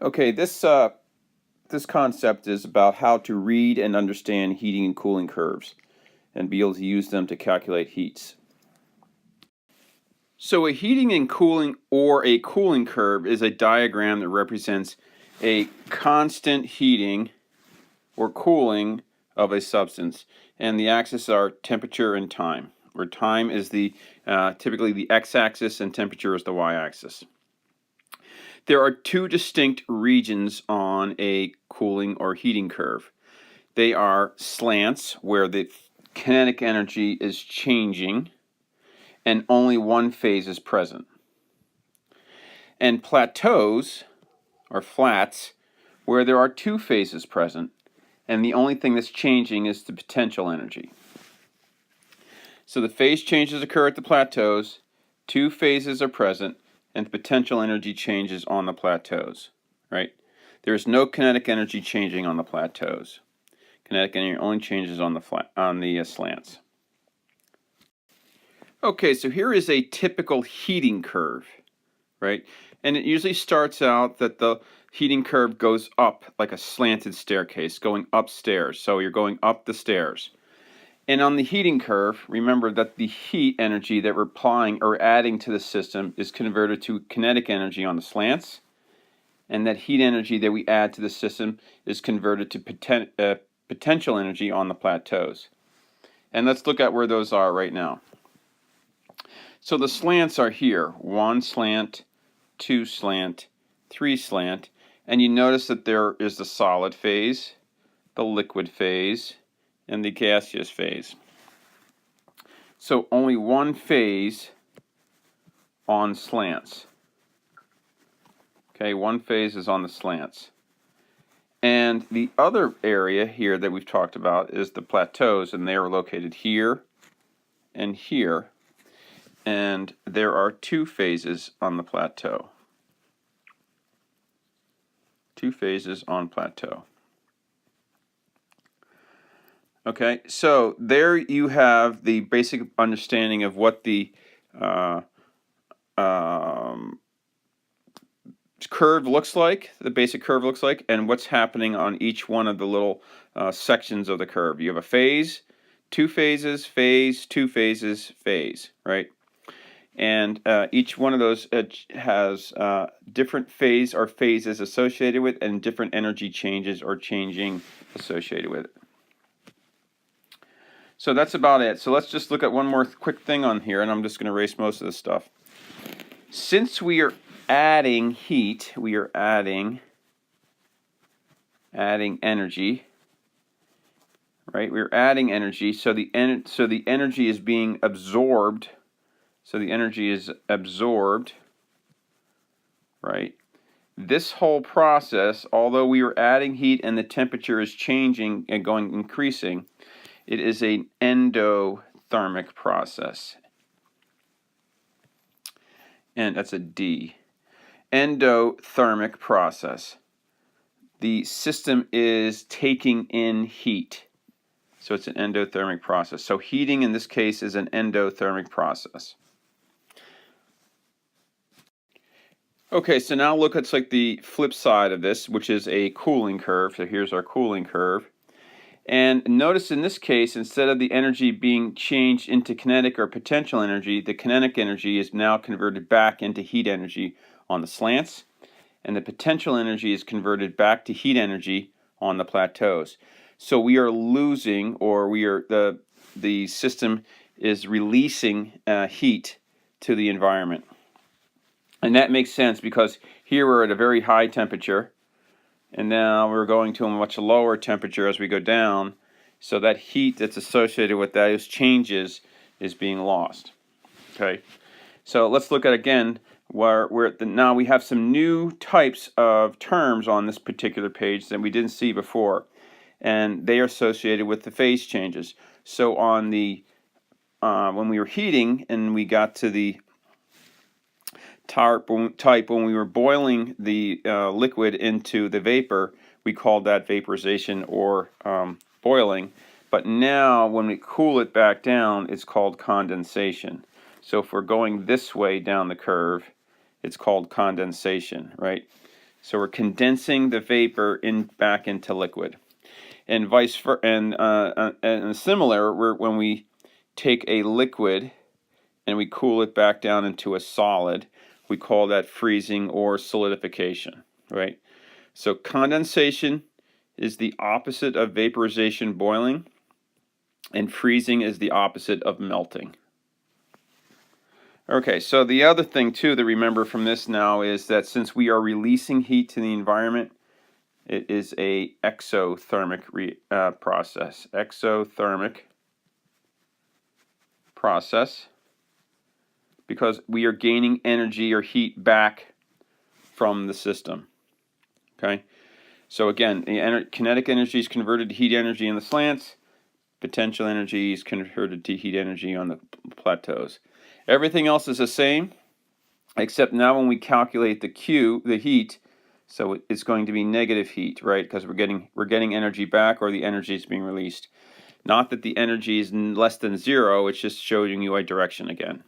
Okay, this concept is about how to read and understand heating and cooling curves and be able to use them to calculate heats. So a heating and cooling or a cooling curve is a diagram that represents a constant heating or cooling of a substance, and the axes are temperature and time, where time is typically the x-axis and temperature is the y-axis. There are two distinct regions on a cooling or heating curve. They are slants, where the kinetic energy is changing and only one phase is present. And plateaus, or flats, where there are two phases present and the only thing that's changing is the potential energy. So the phase changes occur at the plateaus, two phases are present, and the potential energy changes on the plateaus, right? There is no kinetic energy changing on the plateaus. Kinetic energy only changes on the slants. Okay, so here is a typical heating curve, right? And it usually starts out that the heating curve goes up like a slanted staircase, going upstairs. So you're going up the stairs. And on the heating curve, remember that the heat energy that we're applying or adding to the system is converted to kinetic energy on the slants, and that heat energy that we add to the system is converted to potential energy on the plateaus. And let's look at where those are right now. So the slants are here, 1 slant, 2 slant, 3 slant, and you notice that there is the solid phase, the liquid phase, and the gaseous phase. So only one phase on slants. Okay, one phase is on the slants. And the other area here that we've talked about is the plateaus, and they are located here and here. And there are two phases on the plateau. Two phases on plateau. Okay, so there you have the basic understanding of what the curve looks like, the basic curve looks like, and what's happening on each one of the little sections of the curve. You have a phase, two phases, phase, two phases, phase, right? And each one of those has different phase or phases associated with, and different energy changes or changing associated with it. So that's about it. So let's just look at one more quick thing on here, and I'm just going to erase most of this stuff. Since we are adding heat, we are adding energy, right? We're adding energy, so the energy is being absorbed. So the energy is absorbed, right? This whole process, although we are adding heat and the temperature is changing and increasing, it is an endothermic process. And that's a D. Endothermic process. The system is taking in heat. So it's an endothermic process. So heating in this case is an endothermic process. Okay, so now look at like the flip side of this, which is a cooling curve. So here's our cooling curve. And notice in this case, instead of the energy being changed into kinetic or potential energy, the kinetic energy is now converted back into heat energy on the slants, and the potential energy is converted back to heat energy on the plateaus. So we are losing, or the system is releasing heat to the environment. And that makes sense because here we're at a very high temperature, and now we're going to a much lower temperature as we go down, so that heat that's associated with those changes is being lost. Okay, so let's look at again where now we have some new types of terms on this particular page that we didn't see before, and they are associated with the phase changes. So on the when we were heating and we got to the type when we were boiling the liquid into the vapor, we called that vaporization or boiling. But now when we cool it back down, it's called condensation. So if we're going this way down the curve, it's called condensation, right? So we're condensing the vapor back into liquid. And vice versa, and similar, when we take a liquid and we cool it back down into a solid, we call that freezing or solidification, right? So condensation is the opposite of vaporization, boiling, and freezing is the opposite of melting. Okay, so the other thing too to remember from this now is that since we are releasing heat to the environment, it is a exothermic process. Exothermic process, because we are gaining energy or heat back from the system. Okay, so again, the kinetic energy is converted to heat energy in the slants. Potential energy is converted to heat energy on the plateaus. Everything else is the same, except now when we calculate the heat, so it's going to be negative heat, right? Because we're getting energy back, or the energy is being released. Not that the energy is less than zero, it's just showing you a direction again.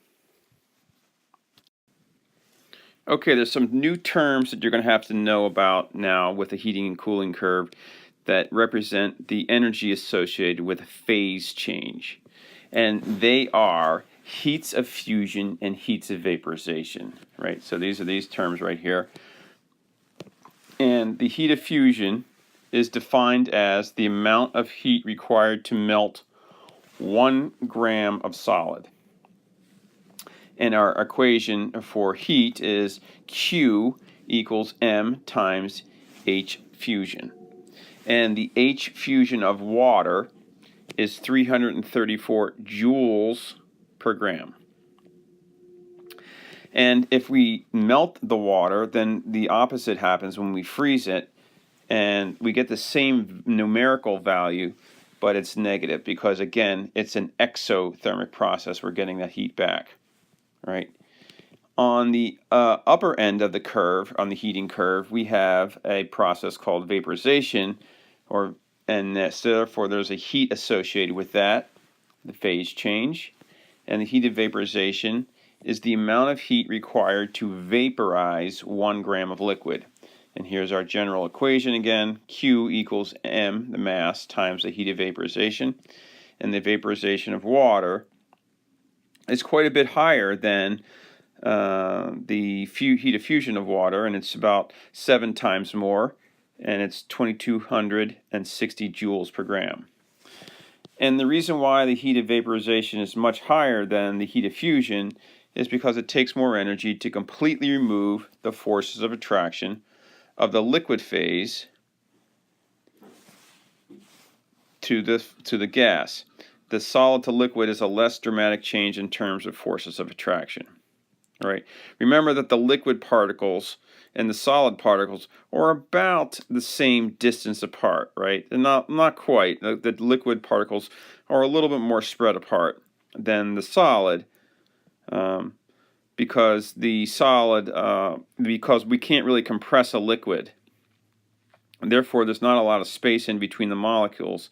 Okay, there's some new terms that you're going to have to know about now with the heating and cooling curve that represent the energy associated with a phase change. And they are heats of fusion and heats of vaporization, right? So these are these terms right here. And the heat of fusion is defined as the amount of heat required to melt 1 gram of solid. And our equation for heat is Q equals M times H fusion. And the H fusion of water is 334 joules per gram. And if we melt the water, then the opposite happens when we freeze it, and we get the same numerical value, but it's negative because, again, it's an exothermic process. We're getting that heat back, right? On the upper end of the curve, on the heating curve, we have a process called vaporization, and therefore there's a heat associated with that, the phase change. And the heat of vaporization is the amount of heat required to vaporize 1 gram of liquid. And here's our general equation again. Q equals M, the mass, times the heat of vaporization. And the vaporization of water is quite a bit higher than the heat of fusion of water, and it's about 7 times more, and it's 2260 joules per gram. And the reason why the heat of vaporization is much higher than the heat of fusion is because it takes more energy to completely remove the forces of attraction of the liquid phase to the gas. The solid to liquid is a less dramatic change in terms of forces of attraction. Right. Remember that the liquid particles and the solid particles are about the same distance apart, right? They're not quite. The liquid particles are a little bit more spread apart than the solid, because because we can't really compress a liquid, and therefore there's not a lot of space in between the molecules.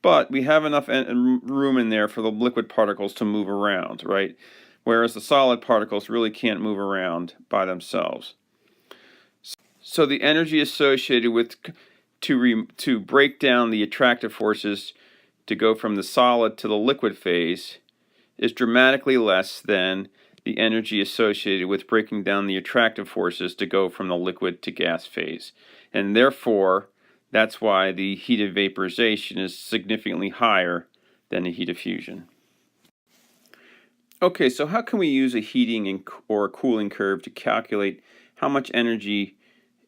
But we have enough room in there for the liquid particles to move around, right? Whereas the solid particles really can't move around by themselves. So the energy associated with to break down the attractive forces to go from the solid to the liquid phase is dramatically less than the energy associated with breaking down the attractive forces to go from the liquid to gas phase. And therefore, that's why the heat of vaporization is significantly higher than the heat of fusion. Okay, so how can we use a heating or a cooling curve to calculate how much energy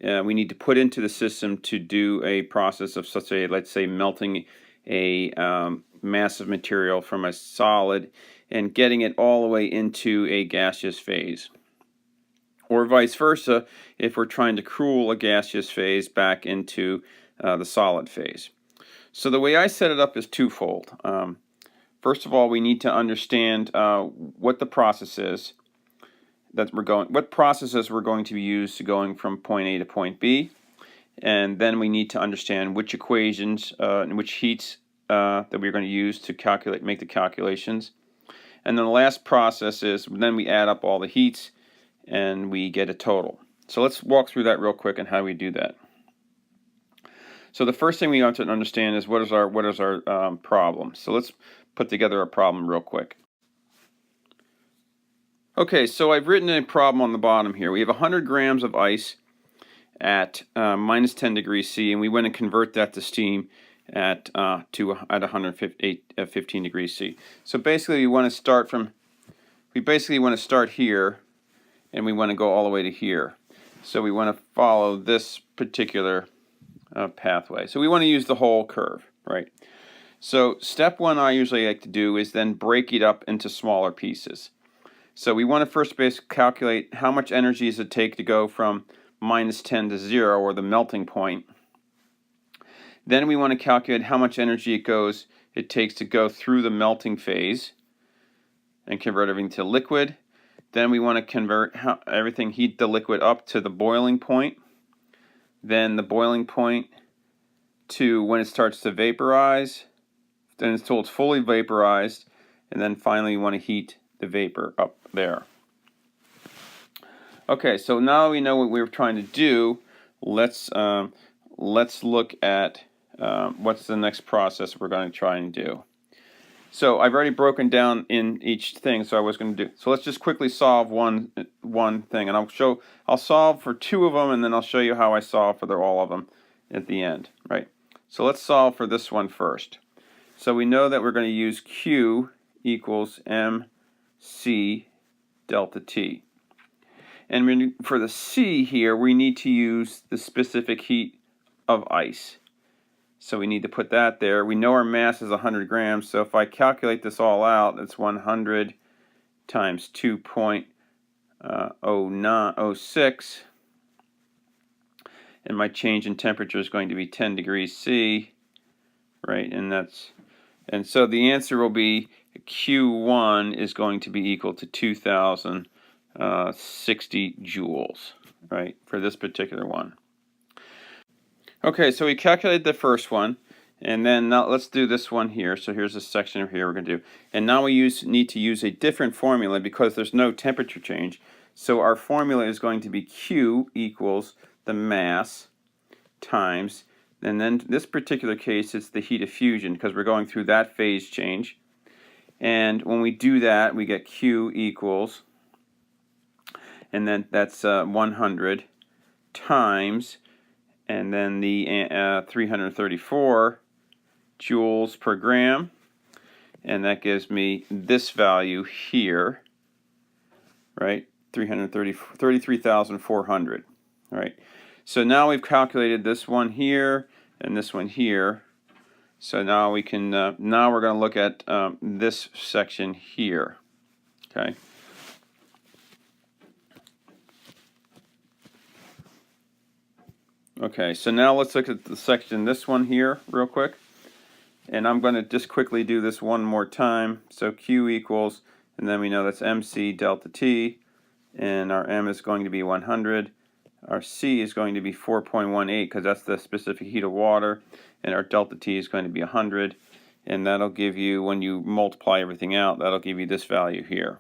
we need to put into the system to do a process of such a, let's say, melting a massive material from a solid and getting it all the way into a gaseous phase? Or vice versa, if we're trying to cool a gaseous phase back into the solid phase. So the way I set it up is twofold. First of all, we need to understand what the process is that what processes we're going to use to going from point A to point B, and then we need to understand which equations and which heats that we're going to use to make the calculations. And then the last process is then we add up all the heats and we get a total. So let's walk through that real quick and how we do that. So the first thing we have to understand is what is our problem. So let's put together a problem real quick. Okay, so I've written a problem on the bottom here. We have 100 grams of ice at minus 10 degrees C, and we want to convert that to steam at 115 degrees C. So basically, we want to start here, and we want to go all the way to here. So we want to follow this particular pathway. So we want to use the whole curve, right? So step one I usually like to do is then break it up into smaller pieces. So we want to first basically calculate how much energy does it take to go from minus 10 to 0, or the melting point. Then we want to calculate how much energy it takes to go through the melting phase and convert everything to liquid. Then we want to convert heat the liquid up to the boiling point. Then the boiling point to when it starts to vaporize, then until it's fully vaporized, and then finally you want to heat the vapor up there. Okay, so now we know what we're trying to do. Let's look at what's the next process we're going to try and do. So I've already broken down in each thing, so I was going to do. So let's just quickly solve one thing, and I'll solve for 2 of them, and then I'll show you how I solve for all of them at the end, right? So let's solve for this one first. So we know that we're going to use Q equals mc delta T. And for the C here, we need to use the specific heat of ice. So we need to put that there. We know our mass is 100 grams, so if I calculate this all out, it's 100 times 2.0906. And my change in temperature is going to be 10 degrees C, right? And so the answer will be Q1 is going to be equal to 2,060 joules, right, for this particular one. Okay, so we calculated the first one, and then now let's do this one here. So here's this section over here we're going to do. And now we need to use a different formula because there's no temperature change. So our formula is going to be Q equals the mass times, and then in this particular case it's the heat of fusion because we're going through that phase change. And when we do that, we get Q equals, and then that's 100 times, and then the 334 joules per gram, and that gives me this value here, right? 33,400, right? So now we've calculated this one here and this one here. So now we can now we're going to look at this section here, okay? Okay, so now let's look at the section, this one here, real quick. And I'm going to just quickly do this one more time. So Q equals, and then we know that's mc delta T, and our m is going to be 100. Our C is going to be 4.18 because that's the specific heat of water, and our delta T is going to be 100. And that'll give you, when you multiply everything out, that'll give you this value here.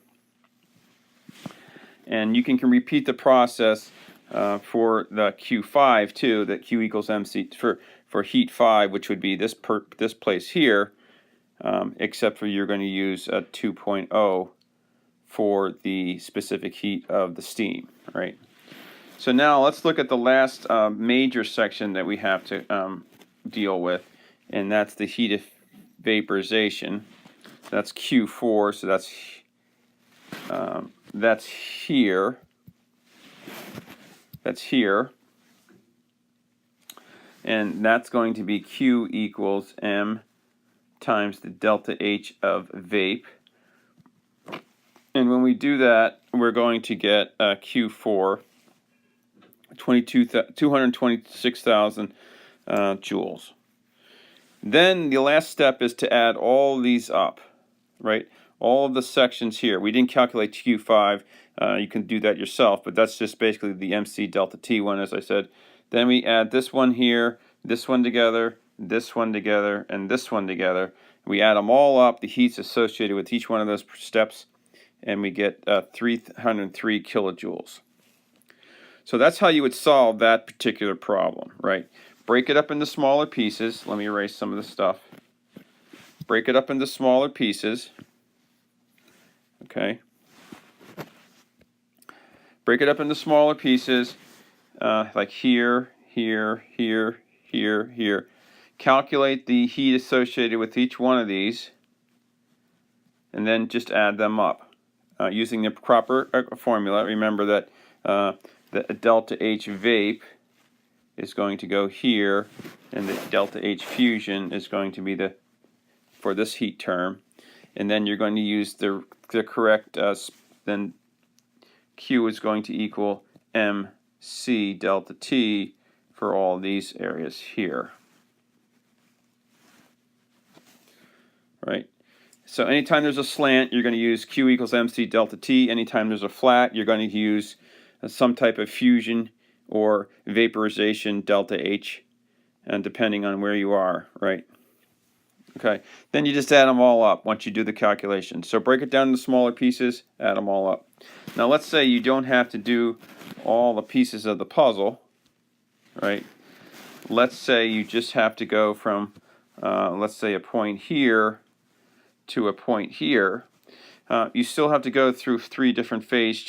And you can repeat the process for the Q5 too, that Q equals MC for heat 5, which would be this place here, except for you're going to use a 2.0 for the specific heat of the steam, right? So now let's look at the last major section that we have to deal with, and that's the heat of vaporization. That's Q4, so that's here. That's here, and that's going to be Q equals M times the delta H of vape. And when we do that, we're going to get Q4, 226,000 joules. Then the last step is to add all these up, right? All of the sections here. We didn't calculate Q5. You can do that yourself, but that's just basically the MC delta T one, as I said. Then we add this one here, this one together, this one together, and this one together. We add them all up, the heats associated with each one of those steps, and we get 303 kilojoules. So that's how you would solve that particular problem, right? Break it up into smaller pieces. Let me erase some of the stuff. Break it up into smaller pieces. Okay. Break it up into smaller pieces, like here, here, here, here, here. Calculate the heat associated with each one of these, and then just add them up using the proper formula. Remember that the delta H vape is going to go here, and the delta H fusion is going to be for this heat term, and then you're going to use the correct then Q is going to equal MC delta T for all these areas here. Right? So anytime there's a slant, you're going to use Q equals MC delta T. Anytime there's a flat, you're going to use some type of fusion or vaporization delta H, and depending on where you are, right? Okay, then you just add them all up once you do the calculation. So break it down into smaller pieces, add them all up. Now let's say you don't have to do all the pieces of the puzzle, right? Let's say you just have to go from, let's say, a point here to a point here. You still have to go through one phase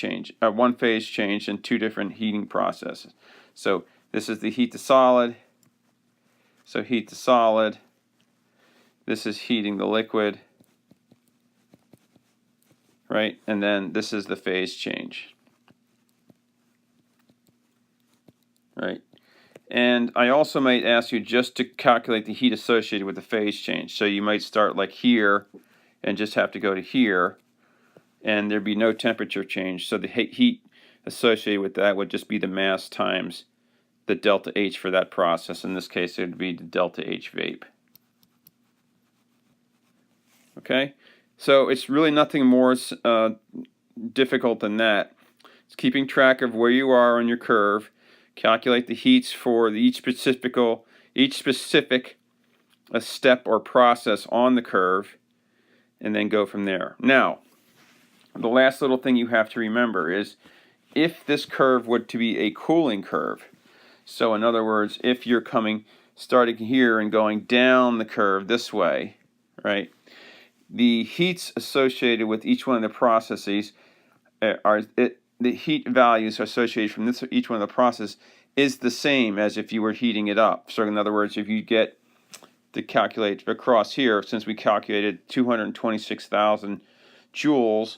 change and two different heating processes. So this is the heat to solid. So heat to solid. This is heating the liquid, right? And then this is the phase change, right? And I also might ask you just to calculate the heat associated with the phase change. So you might start like here and just have to go to here, and there'd be no temperature change. So the heat associated with that would just be the mass times the delta H for that process. In this case, it would be the delta H vape. Okay, so it's really nothing more difficult than that. It's keeping track of where you are on your curve, calculate the heats for each specific step or process on the curve, and then go from there. Now, the last little thing you have to remember is if this curve were to be a cooling curve, so in other words, if you're starting here and going down the curve this way, right? The heats associated with each one of the processes the heat values associated from each one of the processes is the same as if you were heating it up. So in other words, if you get to calculate across here, since we calculated 226,000 joules,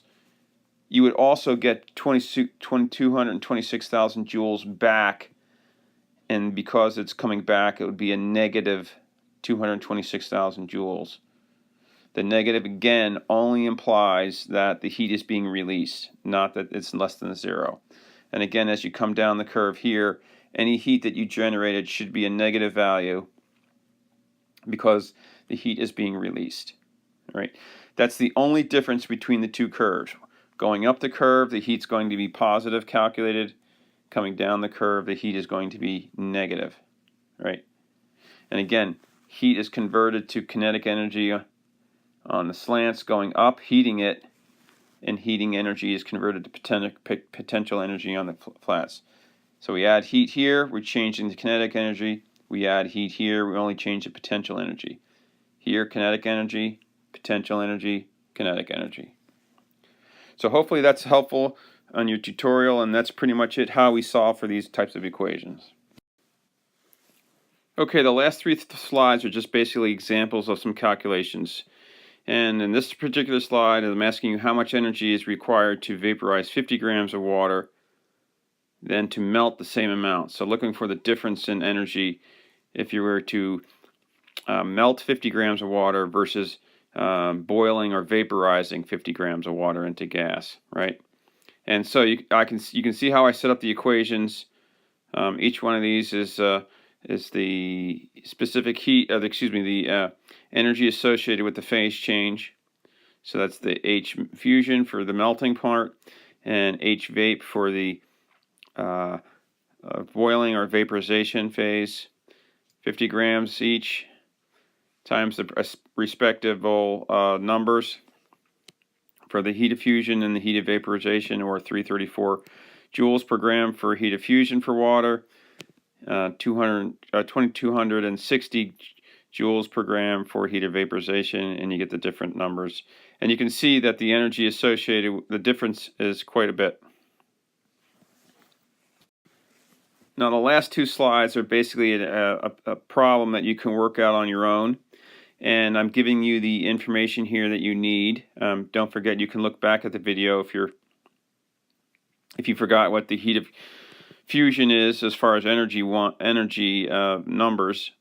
you would also get 226,000 joules back, and because it's coming back, it would be a negative 226,000 joules. The negative, again, only implies that the heat is being released, not that it's less than 0. And again, as you come down the curve here, any heat that you generated should be a negative value because the heat is being released. Right? That's the only difference between the two curves. Going up the curve, the heat's going to be positive calculated. Coming down the curve, the heat is going to be negative. Right? And again, heat is converted to kinetic energy on the slants going up, heating it, and heating energy is converted to potential energy on the flats. So we add heat here, we're changing the kinetic energy. We add heat here, we only change the potential energy. Here, kinetic energy, potential energy, kinetic energy. So hopefully that's helpful on your tutorial, and that's pretty much it, how we solve for these types of equations. Okay, the last three slides are just basically examples of some calculations. And in this particular slide, I'm asking you how much energy is required to vaporize 50 grams of water, then to melt the same amount. So looking for the difference in energy if you were to melt 50 grams of water versus boiling or vaporizing 50 grams of water into gas, right? And so you can see how I set up the equations. Each one of these is the specific heat, the energy associated with the phase change. So that's the H fusion for the melting part, and H vape for the boiling or vaporization phase. 50 grams each times the respective numbers for the heat of fusion and the heat of vaporization, or 334 joules per gram for heat of fusion for water, 2260 joules per gram for heat of vaporization, and you get the different numbers. And you can see that the energy associated, the difference is quite a bit. Now the last two slides are basically a problem that you can work out on your own. And I'm giving you the information here that you need. Don't forget, you can look back at the video if you forgot what the heat of fusion is as far as energy numbers,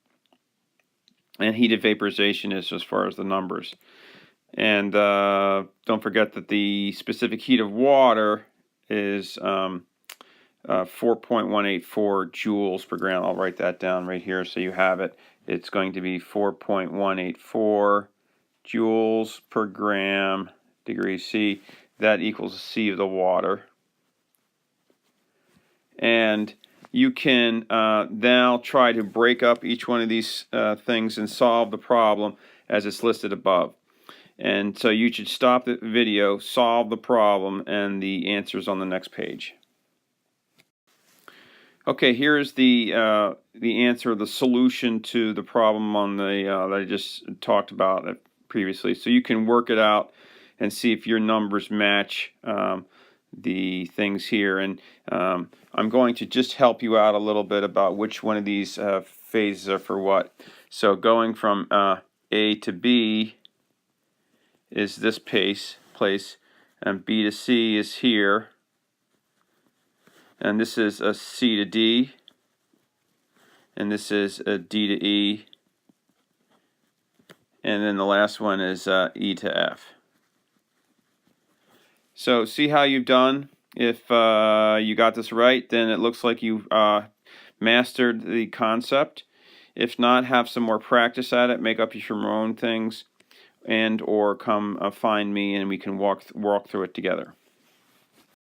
and heat of vaporization is as far as the numbers. And don't forget that the specific heat of water is 4.184 joules per gram. I'll write that down right here so you have it. It's going to be 4.184 joules per gram degrees C. That equals C of the water. And you can now try to break up each one of these things and solve the problem as it's listed above. And so you should stop the video, solve the problem, and the answer's on the next page. Okay, here's the answer, the solution to the problem on the that I just talked about previously. So you can work it out and see if your numbers match the things here. And I'm going to just help you out a little bit about which one of these phases are for what. So going from A to B is this place, and B to C is here. And this is a C to D, and this is a D to E, and then the last one is E to F. So see how you've done? If you got this right, then it looks like you've mastered the concept. If not, have some more practice at it, make up your own things, and or come find me and we can walk through it together.